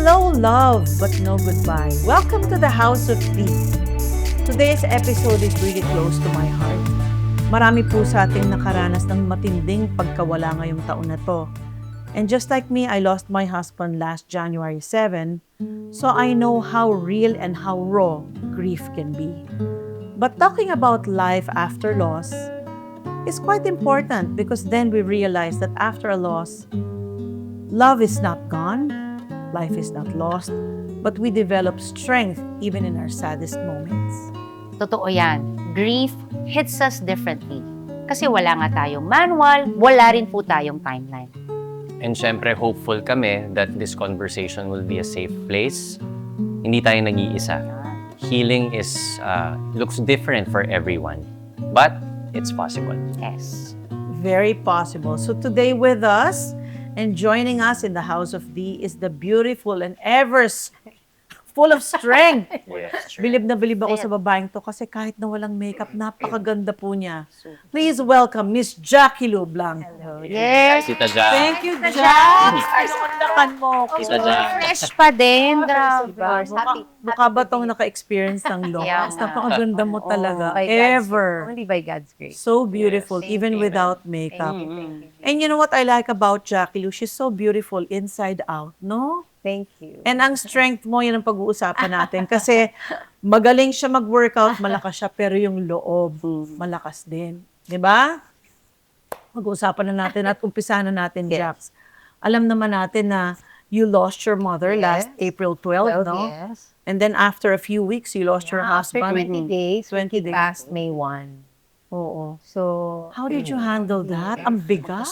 Hello, love, but no goodbye. Welcome to the House of D. Today's episode is really close to my heart. Marami po sa ating nakaranas ng matinding pagkawala ngayong taon na to. And just like me, I lost my husband last January 7, so I know how real and how raw grief can be. But talking about life after loss is quite important because then we realize that after a loss, love is not gone, life is not lost, but we develop strength even in our saddest moments. Totoo yan. Grief hits us differently. Kasi wala nga tayong manual, wala rin po tayong timeline. And syempre, hopeful kami that this conversation will be a safe place. Hindi tayo nag-iisa. Healing looks different for everyone. But it's possible. Yes. Very possible. So today with us and joining us in the House of D is the beautiful and full of strength. Bilib na bilib ako sa babaeng to kasi kahit na walang makeup, napakaganda po niya. Please welcome Miss Jackie Lou Blanco. Yes. Tita Jack. Thank you, Jack. Pinundakan mo. Tita Jack. Fresh pa din. Grabe. Mukha ba tong naka-experience ng loss? Yeah. Napakaganda mo talaga. by God's Ever. Only by God's grace. So beautiful, even without makeup. And you know what I like about Jackie Lou? She's so beautiful inside out, no? Thank you. And ang strength mo, yan ang pag-uusapan natin. Kasi magaling siya mag-workout, malakas siya, pero yung loob, malakas din. Di ba? Mag-uusapan na natin at umpisa na natin, Jax. Alam naman natin na you lost your mother last April 12, no? Yes. And then after a few weeks, you lost your After husband. 20 days, 20 days. past May 1. Oo. So, How did you handle that? Ang bigat.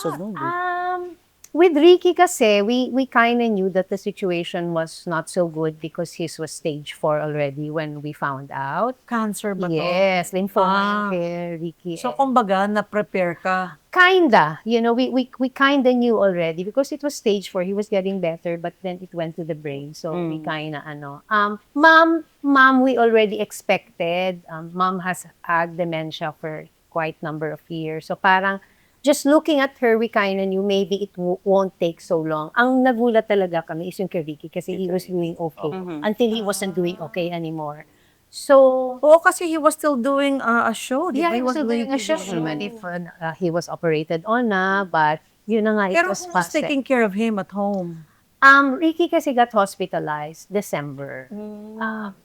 with Ricky kasi, we kind of knew that the situation was not so good because his was stage 4 already when we found out. Cancer ba to? Yes, lymphoma kay Ricky. So, kumbaga, na-prepare ka. Kinda, you know, we kinda knew already because it was stage 4. He was getting better, but then it went to the brain. So we kinda mom, we already expected. Mom has had dementia for quite number of years. So parang just looking at her, we kinda knew maybe it won't take so long. Ang nagulat talaga kami is yung kay Ricky kasi he was doing okay until he wasn't doing okay anymore. So, Oo, kasi he was still doing a show. Di ba? he was doing a show. Even if he was operated on but yun na nga, it Pero was who was past it. taking care of him at home? Ricky kasi got hospitalized December.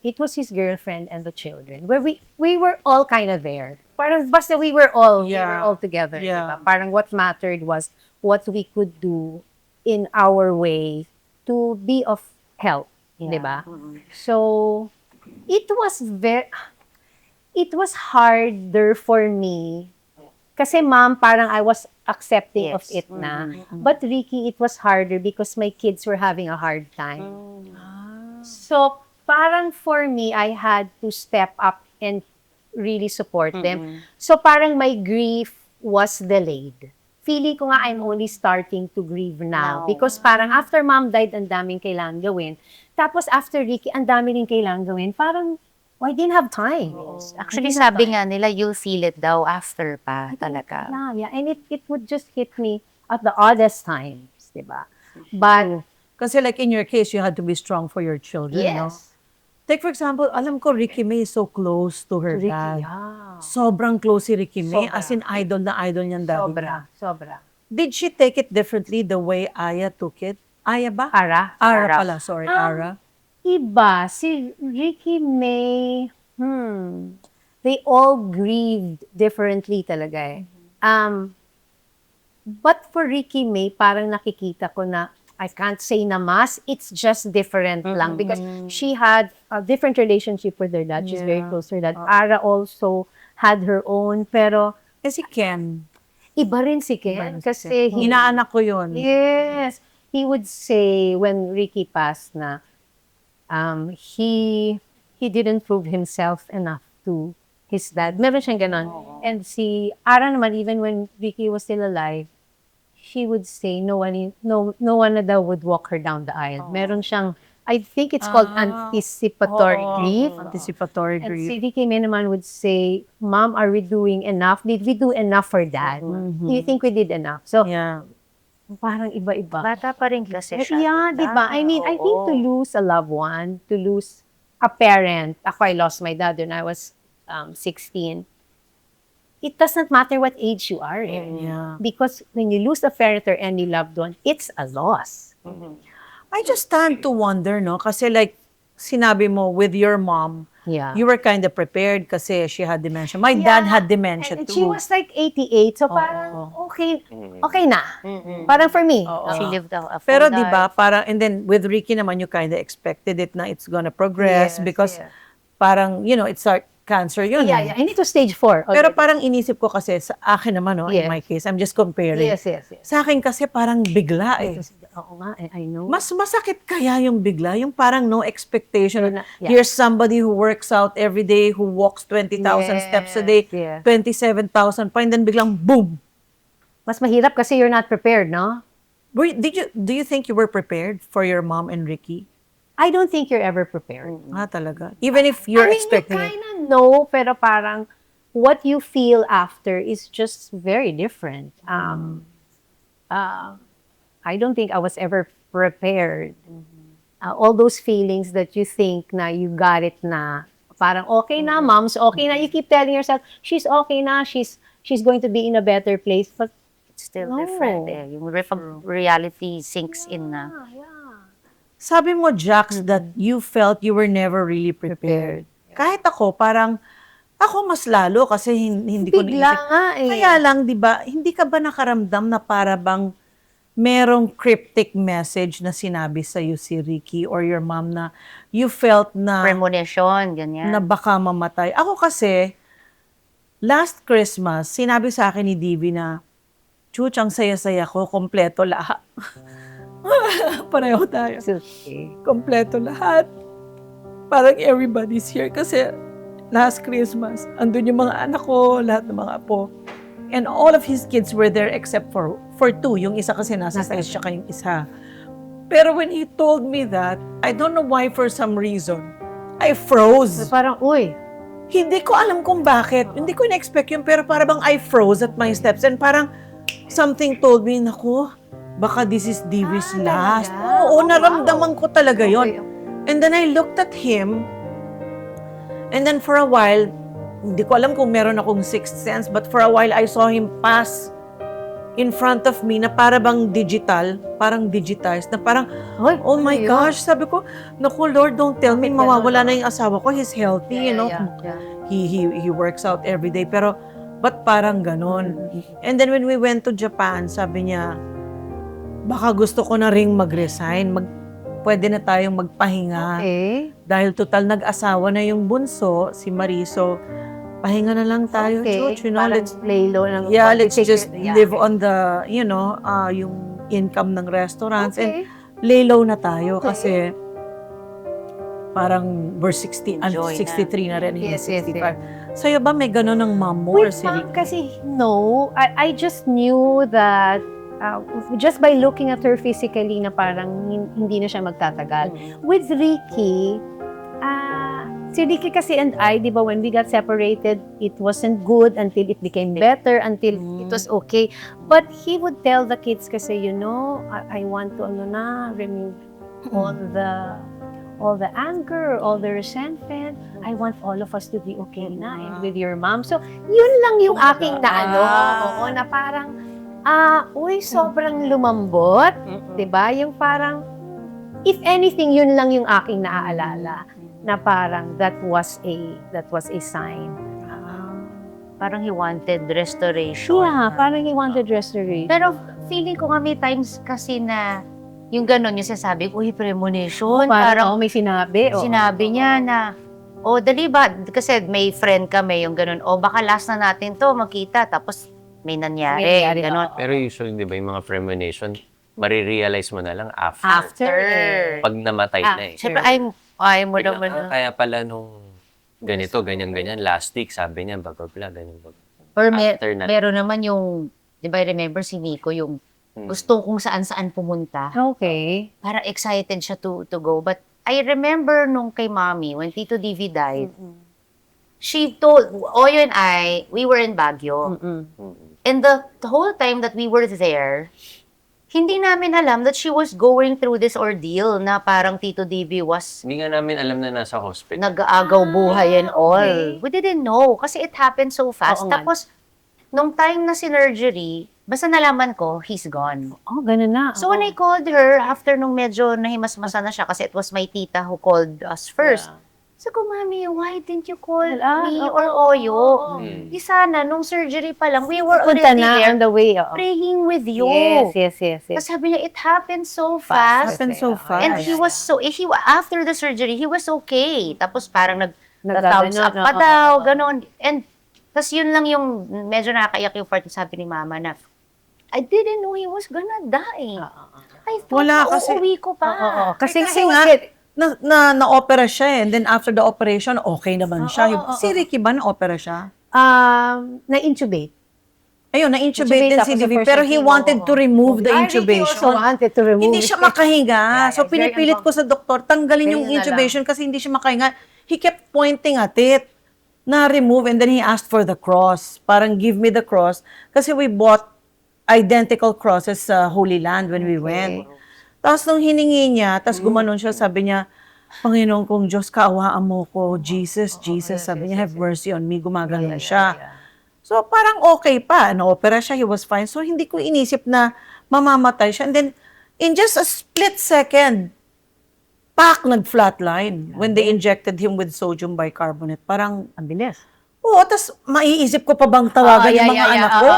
It was his girlfriend and the children. Where we were all kind of there. Parang basta we were all together. Yeah. Diba? Parang what mattered was what we could do in our way to be of help, di ba? So it was harder for me kasi mom, parang I was accepting of it na. But Ricky, it was harder because my kids were having a hard time. So, parang for me, I had to step up and really support them. So, parang my grief was delayed. Feeling ko nga I'm only starting to grieve now. Because parang after mom died, ang daming kailangan gawin. Tapos after Ricky, ang dami rin kailangan gawin. Parang, I didn't have time. Actually, sabi nga nila, you'll feel it daw after pa talaga. Yeah, and it would just hit me at the oddest times, di ba? But, Kasi like in your case, you had to be strong for your children, no? yes. Take for example, alam ko Ricky May is so close to her Ricky, dad. yeah. Sobrang close si Ricky May. Sobra. As in, idol na idol niyang daddy. Sobra. Did she take it differently the way Aya took it? Aya ba? Ara. Ara pala, sorry. Ara. Iba, si Ricky May, they all grieved differently talaga eh. But for Ricky May, parang nakikita ko na, I can't say na mas, it's just different lang because she had a different relationship with her dad. She's very close to her dad. Ara also had her own, pero Eh si Ken. iba rin si Ken. Kasi Inaanak ko yun. yes, he would say when Ricky passed na, he didn't prove himself enough to his dad. Meron siyang ganon. And si Ara naman, even when Ricky was still alive, she would say no one na daw would walk her down the aisle. Meron siyang, I think it's called anticipatory grief. Anticipatory And grief. si Ricky May naman would say, Mom, are we doing enough? Did we do enough for Dad? Do you think we did enough? So, Yeah. Parang iba-iba. Bata pa rin kasi siya. Yeah, di ba? I mean, I think to lose a loved one, to lose a parent. Ako, I lost my dad when I was 16. It doesn't matter what age you are. Yeah. Because when you lose a parent or any loved one, it's a loss. I just stand to wonder, no? Kasi like, sinabi mo with your mom, Yeah. you were kind of prepared kasi she had dementia. My dad had dementia And too. she was like 88, so parang okay na. Parang for me. She lived a full Pero life. di ba, parang, and then with Ricky naman, you kind of expected it na it's gonna progress Yes, because yes. parang, it's cancer yun. Yeah, I need to stage 4. Pero parang inisip ko kasi sa akin naman, no, in Yes. my case, I'm just comparing. Yes. Sa akin kasi parang bigla eh. Oo nga, I know. Mas masakit kaya yung bigla, yung parang no expectation. Yeah. Here's somebody who works out every day, who walks 20,000 steps a day, Yes. 27,000 pa, and then biglang boom. Mas mahirap kasi you're not prepared, no? Do you think you were prepared for your mom and Ricky? I don't think you're ever prepared. Talaga. Even if you're expecting you it. kind of know, pero parang what you feel after is just very different. I don't think I was ever prepared. All those feelings that you think na you got it na, parang okay na, mom's okay na. You keep telling yourself, she's okay na, she's going to be in a better place. But It's still No. different eh. Yung reality sinks in na. Sabi mo, Jax, that you felt you were never really prepared. Kahit ako, parang, ako mas lalo kasi hindi ko bigla naisip. nga eh. Kaya lang, di ba, hindi ka ba nakaramdam na para bang merong cryptic message na sinabi sa'yo si Ricky or your mom na you felt na Premonition, ganyan. na baka mamatay. Ako kasi, last Christmas, sinabi sa akin ni Divi na, Chuch, ang saya-saya ko, kompleto lahat. Pareho tayo. It's okay. Kompleto lahat. Parang everybody's here. Kasi last Christmas, andun yung mga anak ko, lahat ng mga apo. And all of his kids were there except for two. Yung isa kasi nasa States, tsaka yung isa. Pero when he told me that, I don't know why for some reason, I froze. So parang, uy, Hindi ko alam kung bakit. Hindi ko na-expect yun, pero parang I froze at my steps. And parang something told me, naku, baka this is Divi's last. talaga? Oo, naramdaman ko talaga yon. Okay. And then I looked at him, and then for a while, hindi ko alam kung meron akong sixth sense, but for a while, I saw him pass in front of me na para bang digital, parang digitized, na parang, oh my gosh, sabi ko, naku Lord, don't tell me, mawawala na yung asawa ko, he's healthy, you know, he works out every day, pero, ba't parang ganon? And then when we went to Japan, sabi niya, baka gusto ko na ring mag-resign, pwede na tayong magpahinga. Okay. Dahil total nag-asawa na yung bunso, si Mariso, pahinga na lang tayo, Chuch, you know, Parang let's lay low ng let's just live on the, yung income ng restaurants and lay low na tayo kasi parang we're 63 na rin, Yes, yes, 65. Sa'yo ba may gano'n ng mom mo or Wait, si ma'am, Ricky? kasi no, I just knew that just by looking at her physically na parang hindi na siya magtatagal. With Ricky, si Ricky kasi and I, di ba, when we got separated, it wasn't good until it became better, until it was okay. But he would tell the kids kasi, I want to, remove all the anger, all the resentment. I want all of us to be okay na and with your mom. So, yun lang yung aking na parang, sobrang lumambot. Diba? Yung parang, if anything, yun lang yung aking naaalala na parang that was a sign. Parang he wanted restoration. Yeah, parang he wanted restoration. Pero feeling ko nga may times kasi na yung gano'n yung sasabi, uy, premonition. Parang may sinabi. Sinabi niya na, dali ba? Kasi may friend kami yung gano'n, baka last na natin to makita. Tapos may nangyari. Gano'n. Pero usually, di ba, yung mga premonition, marirealize mo na lang after. After. Pag namatay na eh. Siyempre, ay mo Biglang, naman. kaya pala nung ganito, ganyan-ganyan, last week, sabi niya, bla ganyan. Or After na- meron naman yung, di ba, I remember si Nico, yung gusto kung saan-saan pumunta. Okay. Parang excited siya to go. But I remember nung kay Mommy, when Tito Divi died, she told, Oyo and I, we were in Baguio. And the whole time that we were there, Hindi namin alam that she was going through this ordeal na parang Tito DB was Hindi nga namin alam na nasa hospital. nag-aagaw buhay and all. okay. We didn't know kasi it happened so fast. Oo nga. Tapos, nung time na sinurgery, basta nalaman ko, he's gone. Oh, ganun na. So when I called her, after nung medyo nahimasmasa na siya, kasi it was my tita who called us first. Sabi ko, Mami, why didn't you call me or Oyo? Di sana, nung surgery pa lang, we were Punta already na there on the way. praying with you. Yes. Tapos sabi niya, it happened so fast. Happened so fast. And he was so, after the surgery, he was okay. Tapos parang nag-thumbs Nagaganon, up pa daw, ganon. And tapos yun lang yung medyo nakakaiyak yung part sabi ni Mama na, I didn't know he was gonna die. I thought Wala, kasi, uuwi ko pa. Kasi Kasi nga, na-opera siya eh. And then after the operation, okay naman siya. Si Ricky ba na-opera siya? na-intubate. Ayun, na-intubate din Intubate si ako sa Divi. first Pero he time, wanted to remove the Ricky intubation. also wanted to remove Hindi siya makahinga. So, it's very pinipilit ko sa doktor, tanggalin yung Ganyan na intubation kasi hindi siya makahinga. He kept pointing at it na remove and then he asked for the cross. Parang give me the cross. Kasi we bought identical crosses sa Holy Land when we went. Tapos nung hiningi niya, tapos gumanon siya, sabi niya, Panginoon kong Diyos, kaawaan mo ko. Jesus, sabi niya, have mercy on me. Gumagano siya. So, parang okay pa. Na-opera siya, he was fine. So, hindi ko inisip na mamamatay siya. And then, in just a split second, nag-flatline when they injected him with sodium bicarbonate. Parang, Ang bilis. oo, tas maiisip ko pa bang tawagan yung mga anak ko?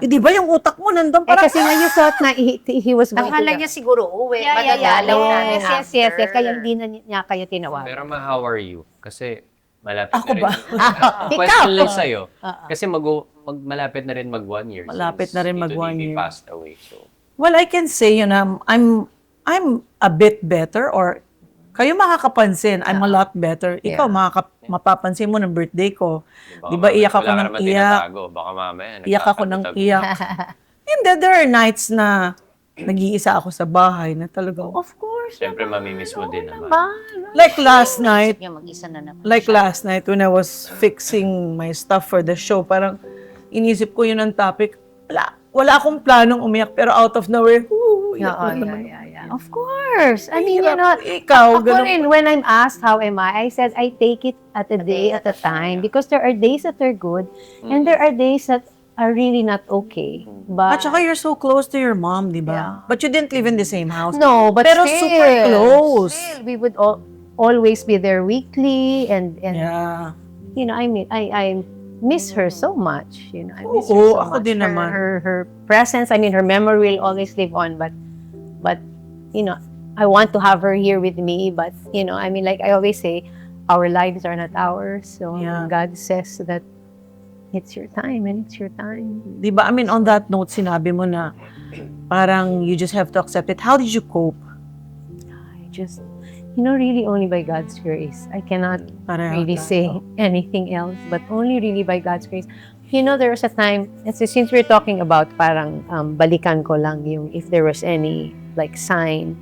Eh, di ba yung utak mo nandun? Parang, Kasi nga you thought na he was going Akala to niya siguro uwi. Madadalaw namin Yes. after. Kaya hindi na niya kayo tinawag. Pero how are you? Kasi malapit Ako na rin. ba? Question lang sa'yo. Kasi malapit na rin mag 1 year. Malapit since na rin mag Tito 1 Divi year. passed away. So, well, I can say, I'm a bit better or kayo makakapansin, I'm a lot better. Ikaw, mapapansin mo ng birthday ko. Di ba, iyak ako ng iyak. Baka mamaya. Iyak ako ng iyak. And then there are nights na nag-iisa ako sa bahay na talagang, of course. Siyempre, mamimiss mo din naman. Like last night, Niya mag-isa na naman. like last night when I was fixing my stuff for the show, parang inisip ko yun ang topic. Wala akong planong umiyak, pero out of nowhere, iyak na naman. Of course. I mean, Ikaw, ako rin, when I'm asked how am I said, I take it at a day at a time because there are days that are good and there are days that are really not okay. But, At saka you're so close to your mom, di ba? But you didn't live in the same house. no, but Pero still, super close. Still, we would always be there weekly and Yeah. I mean, I miss her so much. I miss Oo, her so ako much. din naman. Her presence, I mean, her memory will always live on. But I want to have her here with me. But I mean, like I always say, our lives are not ours. So Yeah. God says that it's your time and it's your time. Di ba? I mean, on that note, sinabi mo na parang you just have to accept it. How did you cope? I just, really only by God's grace. I cannot Pareho really tayo. say anything else, but only really by God's grace. There was a time, since we're talking about parang balikan ko lang yung if there was any like sign,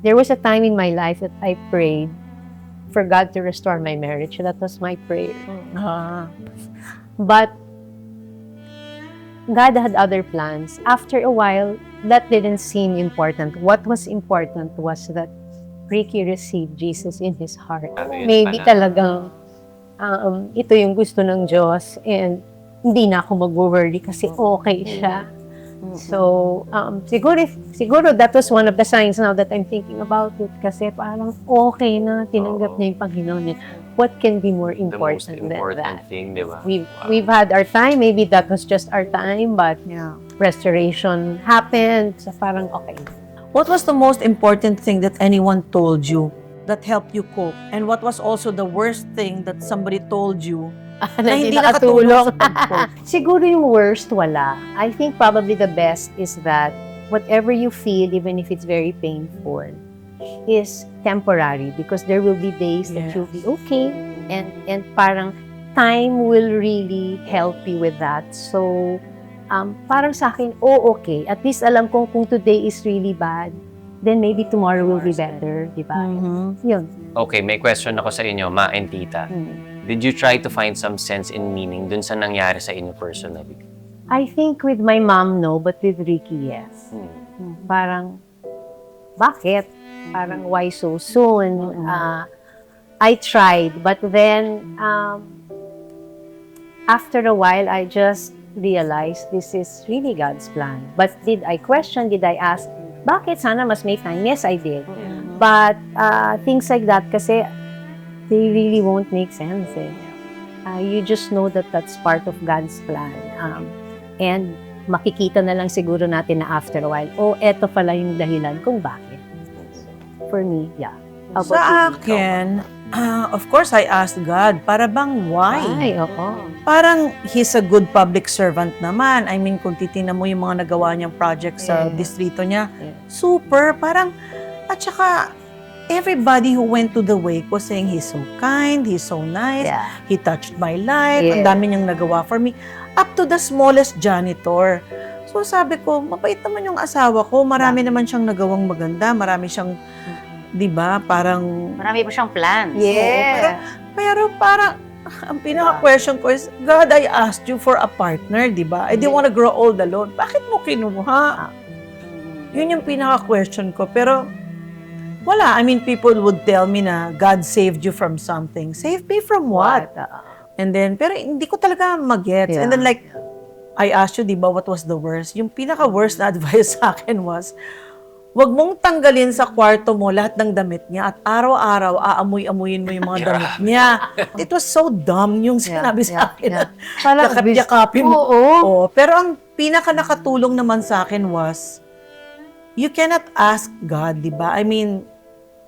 there was a time in my life that I prayed for God to restore my marriage. That was my prayer. But God had other plans. After a while, that didn't seem important. What was important was that Ricky received Jesus in his heart. Maybe talagang ito yung gusto ng Diyos and hindi na ako mag-worry kasi okay siya. So, siguro that was one of the signs now that I'm thinking about it kasi parang okay na, tinanggap niya yung Panginoon niya. What can be more The most important than important that? thing, di ba? We've had our time, maybe that was just our time, but restoration happened. So parang okay. What was the most important thing that anyone told you that helped you cope? And what was also the worst thing that somebody told you na hindi nakatulong sa pag-cope? Siguro yung worst, wala. I think probably the best is that whatever you feel, even if it's very painful, is temporary because there will be days that you'll be okay and parang time will really help you with that. So, parang sa akin, okay. At least alam kong kung today is really bad, then maybe tomorrow will be better, di ba? Yun. Okay, may question ako sa inyo, Ma and Tita. Did you try to find some sense and meaning dun sa nangyari sa inyo personally? I think with my mom, no, but with Ricky, yes. Parang, bakit? Parang, why so soon? I tried, but then, after a while, I just realized this is really God's plan. But did I question? Did I ask, bakit? Sana mas may time. Yes, I did. But things like that, kasi they really won't make sense. You just know that that's part of God's plan. And makikita na lang siguro natin na after a while, eto pala yung dahilan kung bakit. For me, yeah. How about Sa you? akin, of course, I asked God, para bang why? Ay, oo. Parang he's a good public servant naman. I mean, kung titingnan mo yung mga nagawa niyang project sa distrito niya, super. Parang, at saka, everybody who went to the wake was saying he's so kind, he's so nice, Yeah. he touched my life, Yeah. ang dami niyang nagawa for me, up to the smallest janitor. So sabi ko, mabait naman yung asawa ko, marami naman siyang nagawang maganda, marami siyang, di ba, parang, Marami pa siyang plans. Yeah. pero parang, ang pinaka-question ko is, God, I asked you for a partner, di ba? I didn't want to grow old alone. Bakit mo kinuha? Yun yung pinaka-question ko. Pero, wala. I mean, people would tell me na God saved you from something. Save me from what? And then, pero hindi ko talaga mag-gets. And then like, I asked you, di ba, what was the worst? Yung pinaka-worst na advice sa akin was, wag mong tanggalin sa kwarto mo lahat ng damit niya at araw-araw aamoy-amoyin mo yung mga damit niya. It was so dumb yung sinabi sa akin. Parang, Yakat-yakapin mo. Oo. Pero ang pinaka-nakatulong naman sa akin was, you cannot ask God, di ba? I mean,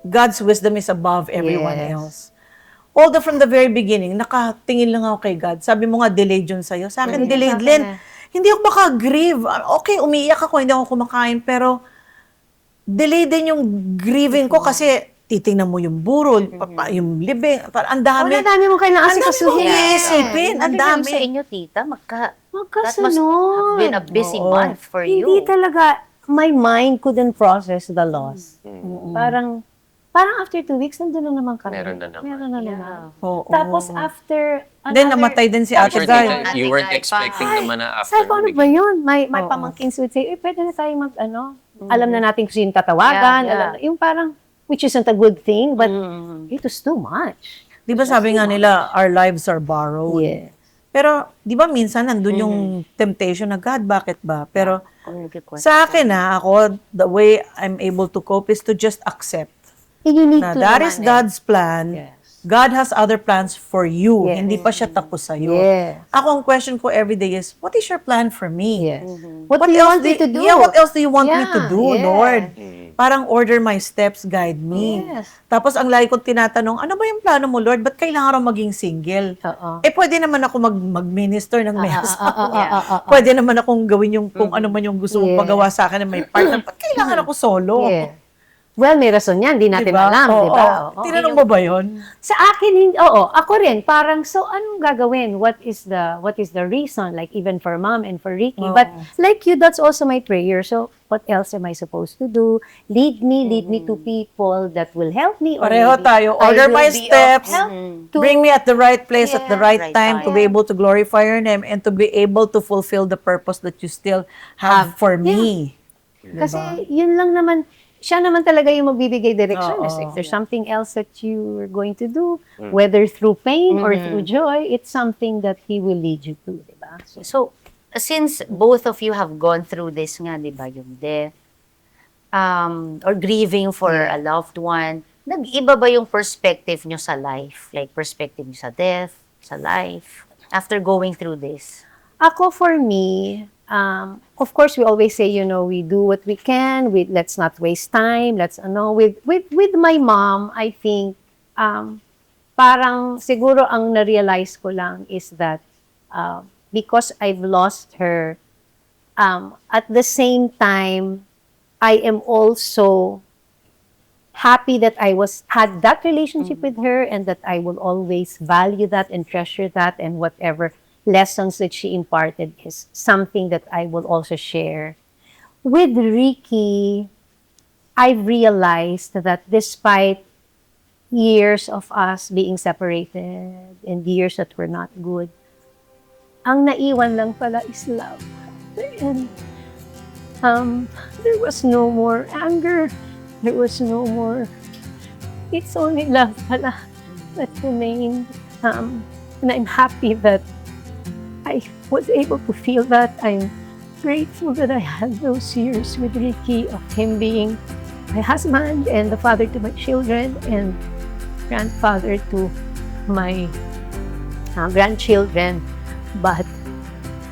God's wisdom is above everyone else. Although from the very beginning, nakatingin lang ako kay God. Sabi mo nga, delayed yun sa'yo. Sa akin, delayed, Len. Hindi ako maka-grieve. Okay, umiiyak ako, hindi ako kumakain, pero delayed din yung grieving ko kasi titingnan mo yung burol, yung libing, ang dami. Ang dami mong kailangan Ang dami mong iisipin. Ang Sabi dami. sa inyo, tita, that must Magkasunod. have been a busy month for you. Hindi talaga, my mind couldn't process the loss. Parang after 2 weeks, nandun na naman kami. Meron na naman. Meron na naman. Oo. Tapos after, Then, namatay din si Ate Sure, Guy. tita, you weren't expecting naman na after. sabi ko, ano ba yun? My Oo. pamangkins would say, pwede na tayo alam na natin kung sino tatawagan. Yeah. Yung parang, which isn't a good thing, but it was too much. Di ba sabi nga nila, our lives are borrowed. Yeah. Pero, di ba minsan nandun yung temptation na, God, bakit ba? Pero, sa akin ako, the way I'm able to cope is to just accept You need na to that naman is God's plan. Yes. God has other plans for you. Yes. Hindi pa siya tapos sa'yo. Yes. Ako, ang question ko every day is, what is your plan for me? Yes. What do you want me to do? Yeah, what else do you want me to Yeah, do, yeah. Lord? Parang order my steps, guide me. Yes. Tapos ang lagi kong tinatanong, ano ba yung plano mo, Lord? Ba't kailangan raw maging single? Oo. Pwede naman ako mag-minister ng may asawa. Yeah. Pwede naman akong gawin yung kung ano man yung gusto mong Yeah. pagawa sa akin na may partner. Ba't kailangan ako solo? Yeah. Well, may rason yan. Di natin Diba? alam, Oo. di ba? Oo. Tinanong mo ba yun? Sa akin, oo. Ako rin, parang, so anong gagawin? What is the reason? Like, even for mom and for Ricky. Oo. But, like you, that's also my prayer. So, what else am I supposed to do? Lead me to people that will help me. Or Pareho maybe tayo. I Order will my be of steps. help to- Bring me at the right place at the right right time to time. be able to glorify your name and to be able to fulfill the purpose that you still have for me. Kasi, yun lang naman, siya naman talaga yung magbibigay direction. Oo. If there's something else that you are going to do, whether through pain or through joy, it's something that He will lead you to, di ba? So, since both of you have gone through this nga, di ba, yung death, or grieving for a loved one, nag-iba ba yung perspective nyo sa life? Like, perspective nyo sa death, sa life, after going through this? Ako, for me, of course, we always say, we do what we can. Let's not waste time. With my mom, I think, parang siguro ang na-realize ko lang is that because I've lost her, at the same time, I am also happy that I had that relationship with her and that I will always value that and treasure that, and whatever lessons that she imparted is something that I will also share. With Ricky, I've realized that despite years of us being separated and years that were not good, ang naiwan lang pala is love. And there was no more anger. There was no more. It's only love pala that remained. And I'm happy that I was able to feel that. I'm grateful that I had those years with Ricky of him being my husband and the father to my children and grandfather to my grandchildren. But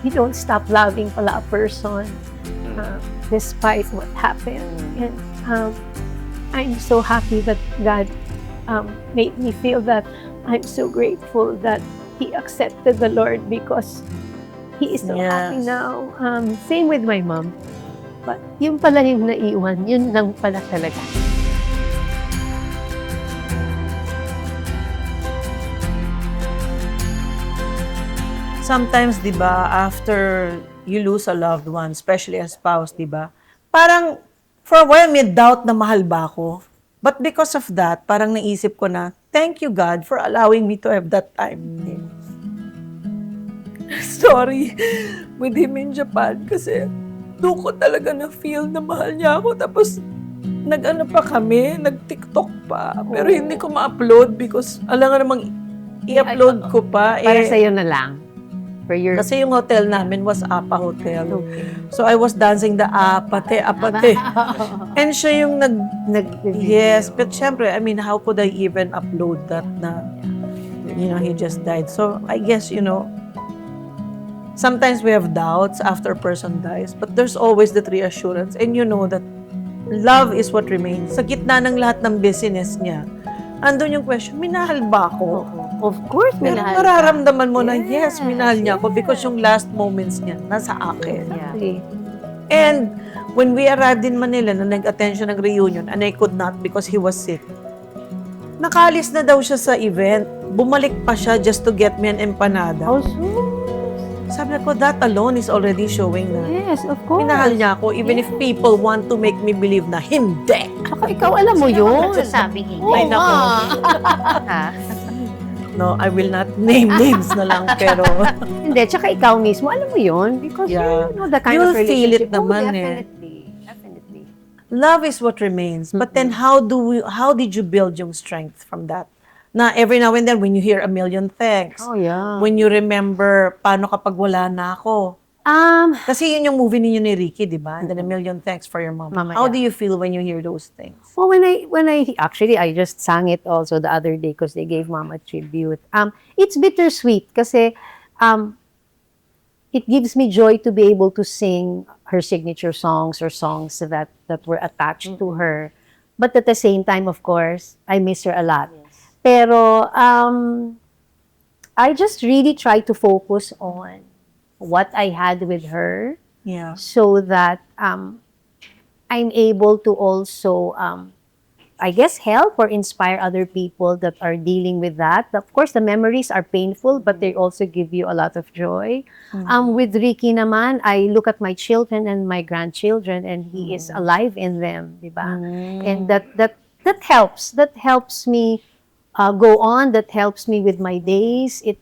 you don't stop loving pala a person despite what happened. And I'm so happy that God made me feel that. I'm so grateful that he accepted the Lord because he is so happy now. Same with my mom. But yun pala yung naiwan, yun lang pala talaga. Sometimes, di ba, after you lose a loved one, especially a spouse, di ba, parang for a while may doubt na mahal ba ako. But because of that, parang naisip ko na, thank you God for allowing me to have that time. Sorry, with him in Japan kasi doon ko talaga na-feel na mahal niya ako. Tapos, nag-ano pa kami, nag-TikTok pa. Pero hindi ko ma-upload because alam nga namang i-upload ko pa. Para sa'yo na lang. For your... Kasi yung hotel namin was Apa Hotel. Okay. So I was dancing the apate. And siya yung yes, but syempre, I mean, how could I even upload that na, you know, he just died. So I guess, you know, sometimes we have doubts after a person dies, but there's always that reassurance. And you know that love is what remains. Sa gitna ng lahat ng business niya, andun yung question, minahal ba ako? Of course, minahal ka. Mararamdaman mo na, yes, minahal niya ako because yung last moments niya, nasa akin. Exactly. And when we arrived in Manila, na nag-attend siya ng reunion, and I could not because he was sick, nakaalis na daw siya sa event. Bumalik pa siya just to get me an empanada. Oh, sure. Sabi ko, that alone is already showing na Yes, of course. minahal niya ako, even if people want to make me believe na hindi. Saka ikaw alam mo yun. Nagsasabing hindi. Ay, nako. Ha? No, I will not name names na lang, pero Hindi, tsaka ikaw mismo, alam mo yun. Because Yeah. you know the kind You'll of relationship. feel it naman definitely. Definitely. love is what remains. But then how did you build yung strength from that? Na every now and then, when you hear a million thanks, Oh, yeah. when you remember paano kapag wala na ako. Kasi yun yung movie ninyo ni Ricky, di ba? And then a million thanks for your mom. Mama, How yeah. do you feel when you hear those things? Well, when I actually I just sang it also the other day because they gave Mama tribute. It's bittersweet kasi it gives me joy to be able to sing her signature songs or songs that were attached to her. But at the same time, of course, I miss her a lot. Pero I just really try to focus on what I had with her. Yeah. So that I'm able to also, I guess, help or inspire other people that are dealing with that. Of course, the memories are painful, but they also give you a lot of joy. With Ricky naman, I look at my children and my grandchildren, and he is alive in them, diba? And that helps. That helps me go on. That helps me with my days. It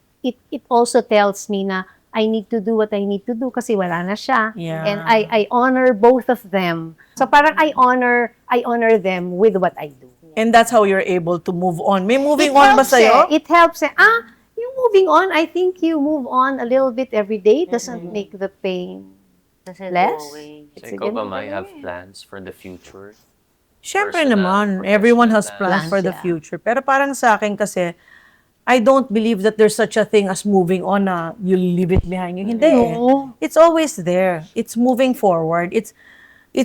also tells me na I need to do what I need to do kasi wala na siya. Yeah. And I honor both of them. So parang I honor them with what I do. And that's how you're able to move on. May moving It on ba helps sa'yo? It helps. Yung moving on, I think you move on a little bit every day. It doesn't make the pain less. So ikaw ba, may have plans for the future? Syempre Personal, naman, everyone has professional plans for the plans, yeah. future. Pero parang sa akin kasi, I don't believe that there's such a thing as moving on na you'll leave it behind you. Hindi. No. It's always there. It's moving forward. It's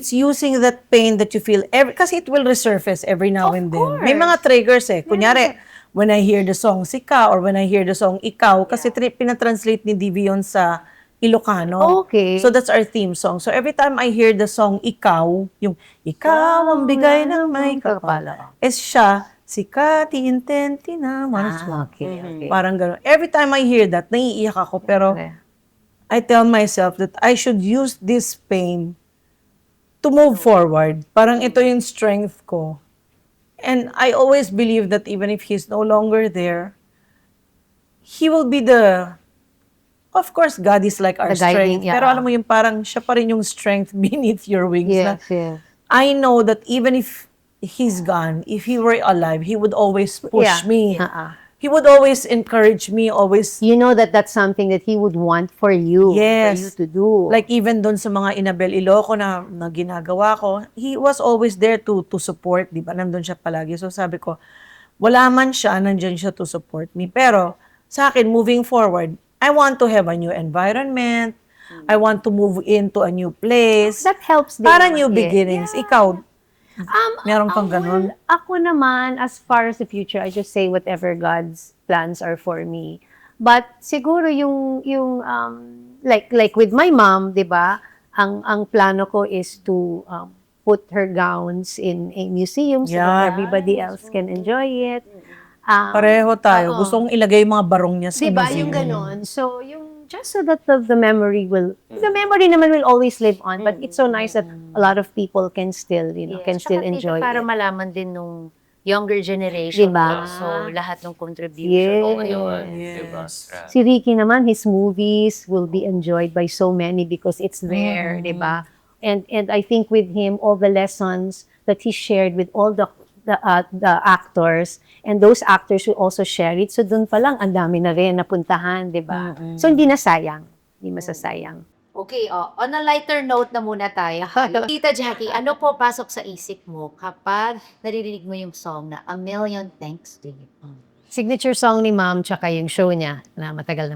using that pain that you feel kasi it will resurface every now and then. May mga triggers eh. Kunyari, when I hear the song Sika or when I hear the song Ikaw, kasi pinatranslate ni DV yun sa Ilocano. Okay. So that's our theme song. So every time I hear the song Ikaw, yung Ikaw ang bigay ng may kapal. Es siya, Sikati intenti na Okay. Parang gano'n. Every time I hear that, naiiyak ako. Pero Okay. I tell myself that I should use this pain to move forward. Parang ito yung strength ko. And I always believe that even if he's no longer there, he will be the of course, God is like our The guiding, strength. yeah. Pero alam mo yung parang siya pa rin yung strength beneath your wings. Na, yes. I know that even if he's gone, if he were alive, he would always push Yeah. me. Uh-uh. He would always encourage me, always. You know that that's something that he would want for you. Yes. For you to do. Like even doon sa mga Inabel Iloco na ginagawa ko, he was always there to support, di ba? Nandun siya palagi. So sabi ko, wala man siya, nandyan siya to support me. Pero sa akin, moving forward, I want to have a new environment. I want to move into a new place. that helps din. Para new Yeah. beginnings. Ikaw, meron kang ganun? Well, ako naman, as far as the future, I just say whatever God's plans are for me. But siguro yung like with my mom, 'di ba? Ang plano ko is to put her gowns in a museum so Yeah. that everybody else can enjoy it. Pareho tayo. oo. Gusto kong ilagay yung mga barong niya sa Diba? museum. Yung ganon. So, just so that the memory naman will always live on, but it's so nice that a lot of people can still, can still enjoy Para it. malaman din nung younger generation. Diba? So, lahat ng contribution. Yes. Oo naman. Diba? Yes. Si Ricky naman, his movies will be enjoyed by so many because it's there, diba? And I think with him, all the lessons that he shared with all the actors, and those actors will also share it. So dun pa lang, ang dami na rin napuntahan, di ba? So hindi na sayang. Hindi masasayang. Okay, on a lighter note na muna tayo. Tita Jackie, ano po pasok sa isip mo kapag naririnig mo yung song na A Million Thanks to You? Signature song ni Ma'am, tsaka yung show niya na matagal.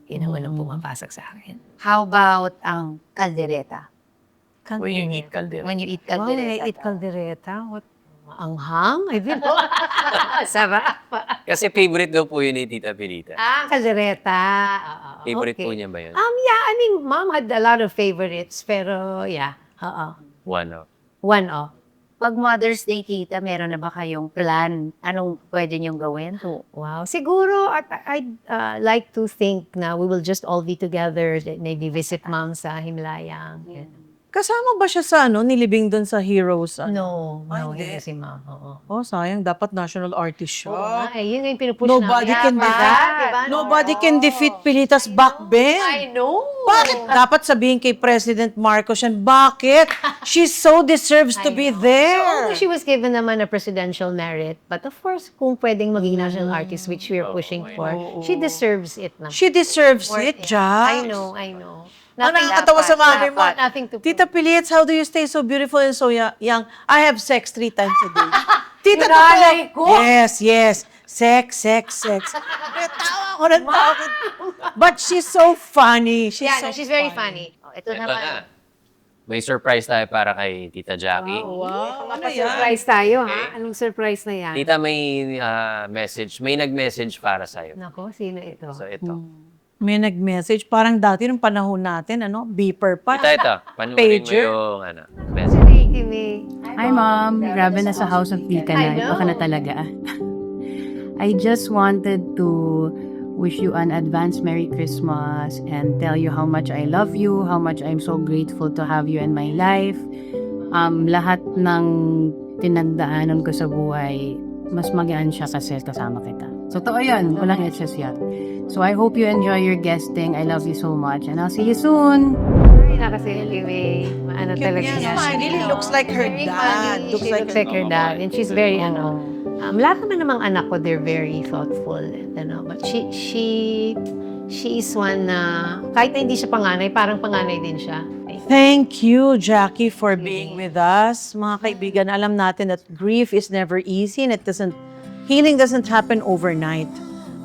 Yun ang walang pumapasok sa akin. How about ang kaldereta? When you eat kaldero. When you eat Wow, kaldereta. I eat caldereta. What? Anghang? I didn't know. Sarap. Kasi favorite daw po yun ni Tita Pilita. Kaldereta. Favorite okay. po niya ba yun? Yeah, I mean, Mom had a lot of favorites, pero yeah. One of. One off. Pag Mother's Day, tita, meron na ba kayong plan? Anong pwede niyong gawin? Wow. Siguro, I'd like to think na we will just all be together, maybe visit Mom sa Himlayang. Kasama ba siya sa nilibing doon sa Heroes? No, hindi. hindi si Mom. Oo. Oh, sayang. Dapat national artist siya. Ay, yun yung pinupush Nobody namin. can Diba? defeat. Diba? Nobody can defeat Pilita's backbend. I know. Bakit dapat sabihin kay President Marcos yan? Bakit? She so deserves to be there. Although she was given naman a presidential merit, but of course, kung pwedeng maging national artist, which we are pushing for, she deserves it na. She deserves it, I Jax. know. Ang nakakatawa sa mami mo. Nothing to Tita Pilits, how do you stay so beautiful and so young? I have sex 3 times a day. Tita, Nanay ko. Yes. Sex. Tawa ko ng tawa. But she's so funny. She's very funny. Ito naman. May surprise tayo para kay Tita Jackie. Wow. Ano yan? Surprise tayo, ha? Anong surprise na yan? Tita, may message. May nag-message para sa'yo. Nako, sino ito? So, ito. May nag-message. Parang dati nung panahon natin, beeper pa. Ito. Panuorin mo Pager. yung message. Hi, Mom. Grabe na sa HouseOfD ka na. Iba ka na talaga. I just wanted to wish you an advance Merry Christmas and tell you how much I love you, how much I'm so grateful to have you in my life. Lahat ng tinandaanan ko sa buhay, mas magaan siya kasi kasama kita. So, totoo yan. Walang excess yan. So, I hope you enjoy your guesting. I love you so much. And I'll see you soon. Ay, nakasili, May. Ano talaga Yes, yan. really looks like her dad. She looks like her dad. And she's very, lahat naman namang anak ko, they're very thoughtful. But she is one na, kahit na hindi siya panganay, parang panganay din siya. Thank you, Jackie, for being with us. Mga kaibigan, alam natin that grief is never easy and healing doesn't happen overnight.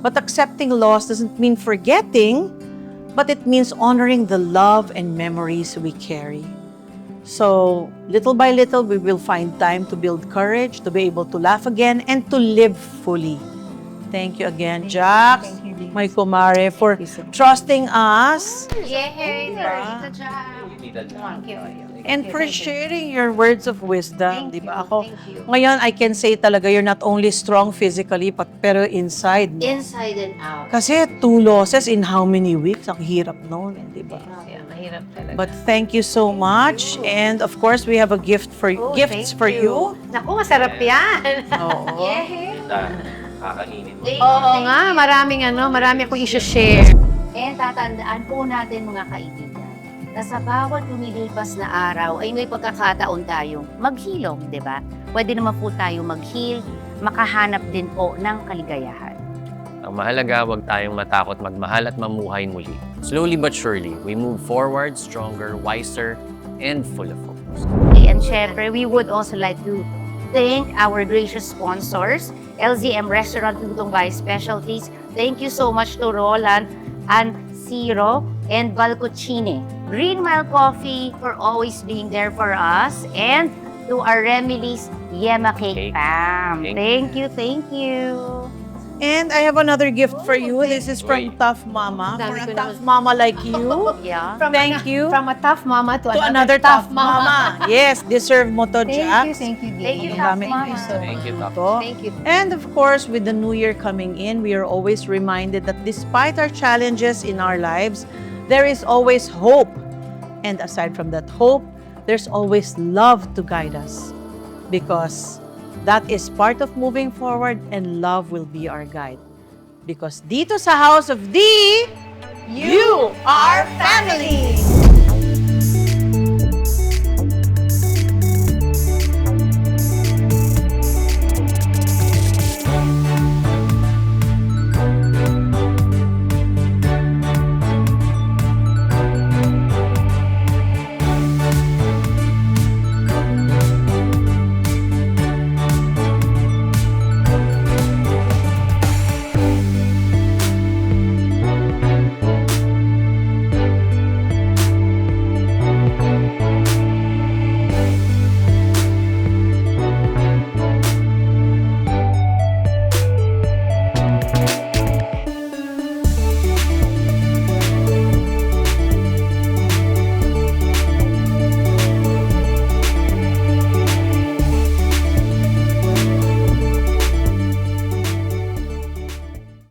But accepting loss doesn't mean forgetting, but it means honoring the love and memories we carry. So, little by little, we will find time to build courage, to be able to laugh again, and to live fully. Thank you again, Jax, my kumare, for trusting us Yay! Diba? Tita Jackie. and for sharing your words of wisdom. Thank Diba you, ako? thank you. Ngayon, I can say talaga, you're not only strong physically, pero inside. No? Inside and out. Kasi 2 losses in how many weeks? Ang hirap noon, diba? Yeah, mahirap talaga. But thank you so much. And of course, we have a gift for gifts thank for you. Naku, masarap yan. Oo. Yay! Tita, kakainin mo. Oo nga, marami akong i-share. And tatandaan po natin mga kaibigan, na sa bawat lumilipas na araw ay may pagkakataon tayong maghilom, di ba? Pwede naman po tayo mag-heal, makahanap din po ng kaligayahan. Ang mahalaga, huwag tayong matakot magmahal at mamuhay muli. Slowly but surely, we move forward, stronger, wiser, and full of hope. And syempre, we would also like to thank our gracious sponsors, LZM Restaurant Lutong by Specialties. Thank you so much to Roland and Ciro and Valcucine. Green Mile Coffee for always being there for us. And to our Remili's Yema Cake Pam. Thank you, thank you. And I have another gift for you. This is from Tough Mama. For a tough mama like you. Yeah. Thank you. From a tough mama to Another tough mama. Yes, deserve mo to, Jax. Thank you, Thank you, Dee. Tough Gamit mo Mama. isa. Thank you, Tough. To. Thank you. And of course, with the new year coming in, we are always reminded that despite our challenges in our lives, there is always hope. And aside from that hope, there's always love to guide us. Because that is part of moving forward and love will be our guide. Because dito sa House of D,